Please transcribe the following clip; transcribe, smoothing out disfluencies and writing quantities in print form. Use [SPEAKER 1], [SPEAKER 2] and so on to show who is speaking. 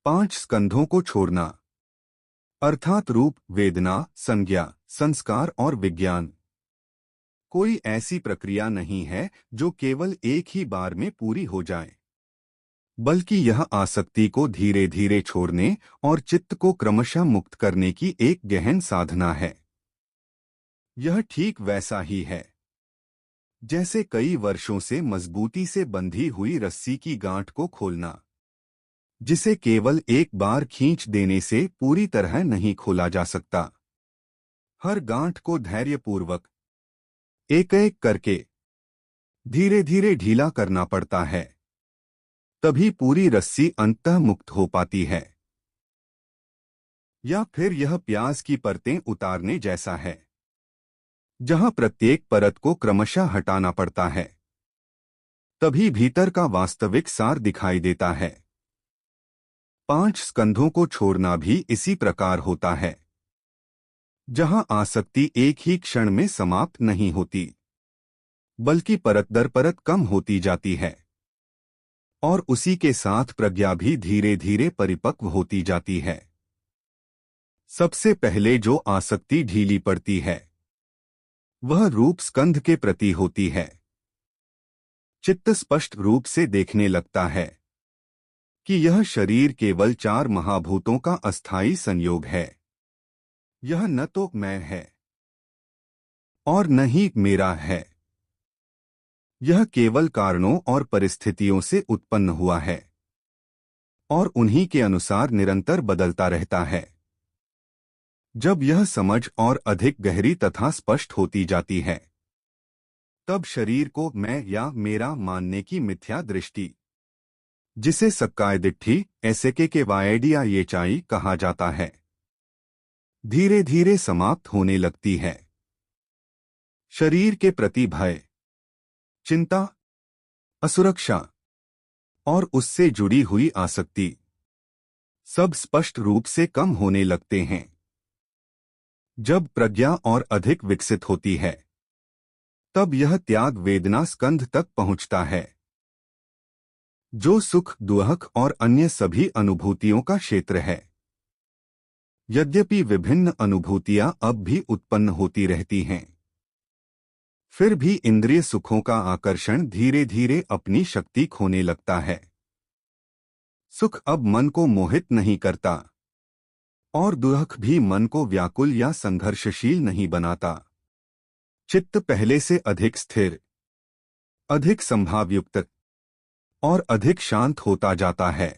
[SPEAKER 1] 5 स्कंधों को छोड़ना अर्थात रूप, वेदना, संज्ञा, संस्कार और विज्ञान। कोई ऐसी प्रक्रिया नहीं है जो केवल एक ही बार में पूरी हो जाए, बल्कि यह आसक्ति को धीरे धीरे छोड़ने और चित्त को क्रमशः मुक्त करने की एक गहन साधना है। यह ठीक वैसा ही है जैसे कई वर्षों से मजबूती से बंधी हुई रस्सी की गांठ को खोलना, जिसे केवल एक बार खींच देने से पूरी तरह नहीं खोला जा सकता। हर गांठ को धैर्यपूर्वक एक एक करके धीरे धीरे ढीला करना पड़ता है, तभी पूरी रस्सी अंततः मुक्त हो पाती है। या फिर यह प्याज की परतें उतारने जैसा है, जहां प्रत्येक परत को क्रमशः हटाना पड़ता है, तभी भीतर का वास्तविक सार दिखाई देता है। 5 स्कंधों को छोड़ना भी इसी प्रकार होता है, जहां आसक्ति एक ही क्षण में समाप्त नहीं होती, बल्कि परत दर परत कम होती जाती है, और उसी के साथ प्रज्ञा भी धीरे धीरे परिपक्व होती जाती है। सबसे पहले जो आसक्ति ढीली पड़ती है वह रूप स्कंध के प्रति होती है। चित्त स्पष्ट रूप से देखने लगता है कि यह शरीर केवल 4 महाभूतों का अस्थायी संयोग है। यह न तो मैं है और न ही मेरा है। यह केवल कारणों और परिस्थितियों से उत्पन्न हुआ है और उन्हीं के अनुसार निरंतर बदलता रहता है। जब यह समझ और अधिक गहरी तथा स्पष्ट होती जाती है, तब शरीर को मैं या मेरा मानने की मिथ्या दृष्टि, जिसे सक्काय दिट्ठी एसेके वायडिया येचाई कहा जाता है, धीरे धीरे समाप्त होने लगती है। शरीर के प्रति भय, चिंता, असुरक्षा और उससे जुड़ी हुई आसक्ति सब स्पष्ट रूप से कम होने लगते हैं। जब प्रज्ञा और अधिक विकसित होती है, तब यह त्याग वेदना स्कंध तक पहुंचता है, जो सुख, दुख और अन्य सभी अनुभूतियों का क्षेत्र है। यद्यपि विभिन्न अनुभूतियां अब भी उत्पन्न होती रहती हैं, फिर भी इंद्रिय सुखों का आकर्षण धीरे धीरे अपनी शक्ति खोने लगता है। सुख अब मन को मोहित नहीं करता और दुख भी मन को व्याकुल या संघर्षशील नहीं बनाता। चित्त पहले से अधिक स्थिर, अधिक संभावयुक्त और अधिक शांत होता जाता है।